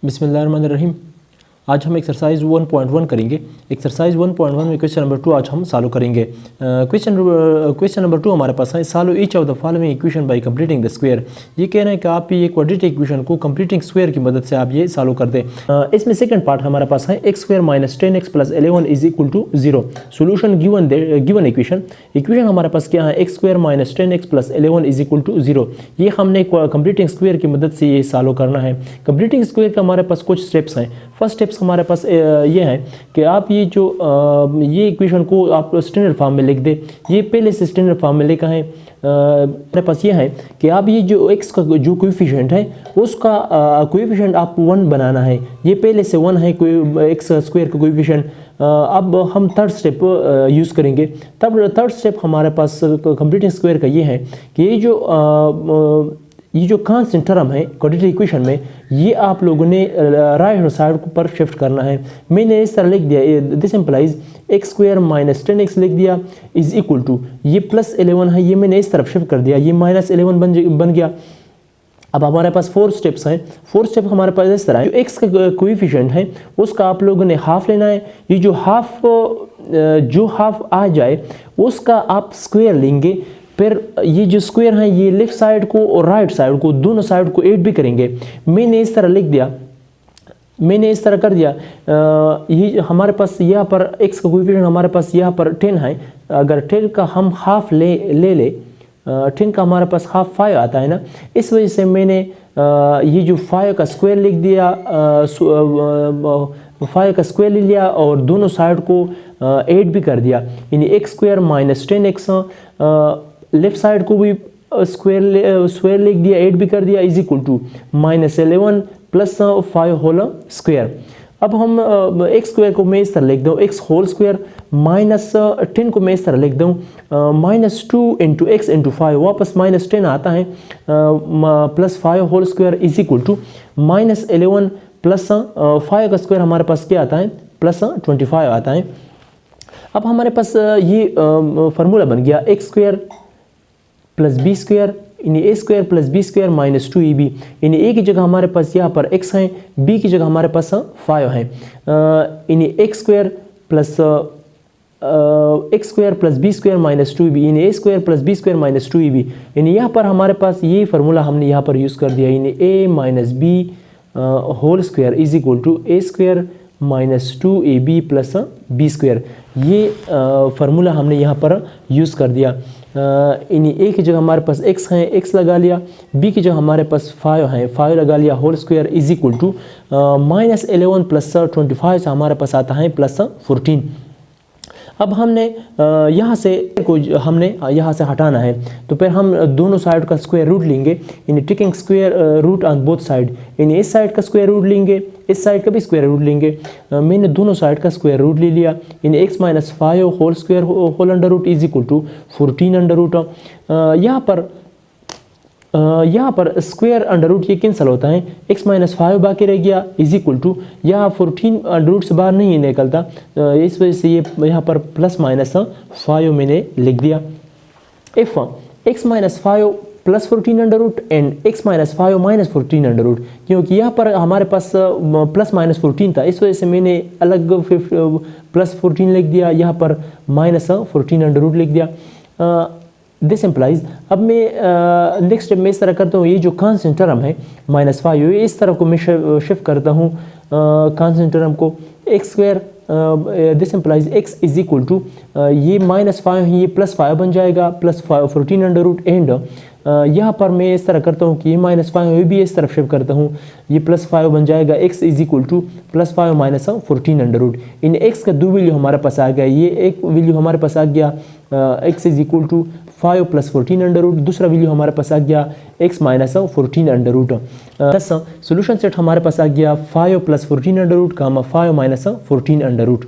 बिस्मिल्लाहिर्रहमानिर्रहीम। आज हम एक्सरसाइज 1.1 करेंगे। एक्सरसाइज 1.1 में क्वेश्चन नंबर 2 आज हम सॉल्व करेंगे। क्वेश्चन नंबर 2 हमारे पास है, solve each of the following equation by completing the square. ये कह रहे हैं कि आप ये क्वाड्रेटिक इक्वेशन को कंप्लीटिंग स्क्वायर की मदद से आप ये सॉल्व कर दें। इसमें सेकंड पार्ट हमारे पास है x square minus 10x plus 11 is equal to 0। Solution given equation हमारे पास क्या है, x square minus 10x plus 11 is equal to 0। ये हमने कंप्लीटिंग स्क्वायर की मदद से ये सॉल्व करना है। कंप्लीटिंग स्क्वायर का हमारे पास कुछ स्टेप्स हैं। फर्स्ट स्टेप्स हमारे पास ये है कि आप ये जो ये इक्वेशन को आप स्टैंडर्ड फॉर्म में लिख दे। ये पहले से स्टैंडर्ड फॉर्म में लिखा है। हमारे पास ये है कि आप ये जो x का जो कोएफिशिएंट है उसका कोएफिशिएंट आप 1 बनाना है। ये पहले से 1 है x स्क्वायर का कोएफिशिएंट। अब हम थर्ड स्टेप यूज़ करेंगे। तब थर्ड स्टेप हमारे पास कंप्लीटिंग स्क्वायर का ये है कि ये जो कांस्टेंट टर्म है क्वाड्रेटिक इक्वेशन में, ये आप लोगों ने राइट हैंड साइड पर शिफ्ट करना है। मैंने इस तरह लिख दिया, this implies x square minus 10x लिख दिया इज इक्वल टू ये प्लस 11 है, ये मैंने इस तरफ शिफ्ट कर दिया, ये माइनस 11 बन गया। अब हमारे पास 4 स्टेप्स हैं। 4 स्टेप हमारे पास इस तरह है, जो x का कोएफिशिएंट है उसका आप लोगों ने हाफ लेना है। ये जो हाफ आ जाए उसका आप स्क्वायर लेंगे। फिर ये जो स्क्वायर है ये लेफ्ट साइड को और राइट साइड को दोनों साइड को ऐड भी करेंगे। मैंने इस तरह लिख दिया, मैंने इस तरह कर दिया। ये हमारे पास यहाँ पर x का कोएफिशिएंट हमारे पास यहाँ पर 10 है। अगर 10 का हम हाफ ले 10 का हमारे पास हाफ 5 आता है ना, इस वजह से मैंने ये जो 5 का स्क्वायर लिख दिया, 5 का स्क्वायर ले लिया और दोनों साइड को ऐड भी कर दिया। यानी x square minus 10x left side को भी स्क्वायर लिख दिया, ऐड भी कर दिया, is equal to minus 11 plus 5 whole square. अब हम x स्क्वायर को मैं इस तरह लिख दूँ, x होल स्क्वायर माइनस 10 को मैं इस तरह लिख दूँ माइनस 2 इंटू एक्स इंटू 5, वापस माइनस 10 आता है, plus 5 whole square is equal to minus 11 plus 5 का स्क्वायर हमारे पास क्या आता है, प्लस 25 आता है। अब हमारे पास ये फार्मूला बन गया, x square plus B square यानी A square plus B square minus 2ab। यानी ए की जगह हमारे पास यहाँ पर x है, b की जगह हमारे पास 5 है। यानी x square plus B square minus 2ab, यानी A square plus B square minus 2ab। यानी यहाँ पर हमारे पास ये फार्मूला हमने यहाँ पर यूज़ कर दिया, यानी a minus B whole square is equal to A square minus 2ab plus B square. ये फार्मूला हमने यहाँ पर यूज़ कर दिया। यानी ए की जगह हमारे पास x है, x लगा लिया, b की जगह हमारे पास 5 है, 5 लगा लिया, whole square is equal to minus 11 plus 25 से हमारे पास आता है प्लस 14। अब हमने यहाँ से हटाना है, तो फिर हम दोनों साइड का स्क्वायर रूट लेंगे, यानी taking square root on both side. यानी इस साइड का स्क्वायर रूट लेंगे, इस साइड का भी स्क्वायर रूट लेंगे। मैंने दोनों साइड का स्क्वायर रूट ले लिया, यानी x minus 5 whole square whole under root is equal to 14 under root. यहाँ पर स्क्वायर अंडर रूट ये कैंसिल होता है, x माइनस 5 बाकी रह गया इज इक्वल टू, यहाँ 14 अंडर रूट से बाहर नहीं निकलता, इस वजह से ये यहाँ पर प्लस माइनस 5 मैंने लिख दिया। If x minus 5 plus 14 under root and x minus 5 minus 14 under root, क्योंकि यहाँ पर हमारे पास प्लस माइनस 14 था, इस वजह से मैंने अलग प्लस 14 लिख दिया, यहाँ पर माइनस 14 अंडर रूट लिख दिया। दिस इम्प्लाइज, अब मैं नेक्स्ट स्टेप में इस तरह करता हूँ, ये जो कांस्टेंट टर्म है माइनस 5 ये इस तरफ को मैं शिफ्ट करता हूँ कांस्टेंट टर्म को, x square this implies x is equal to ये माइनस 5 है, ये प्लस 5 बन जाएगा, प्लस 14 अंडर रूट एंड यहाँ पर मैं इस तरह करता हूँ कि ये माइनस 5 ये भी इस तरफ शिफ्ट करता हूँ, ये प्लस 5 बन जाएगा, x is equal to plus 5 minus 14 under root. इन x का 2 वैल्यू हमारे पास आ गया, ये एक वैल्यू हमारे पास आ गया x is equal to 5 plus 14 under root, दूसरा वैल्यू हमारे पास आ गया x minus 14 under root. Solution set हमारे पास आ गया 5 प्लस 14 अंडर रूट का 5 माइनस 14 अंडर रूट।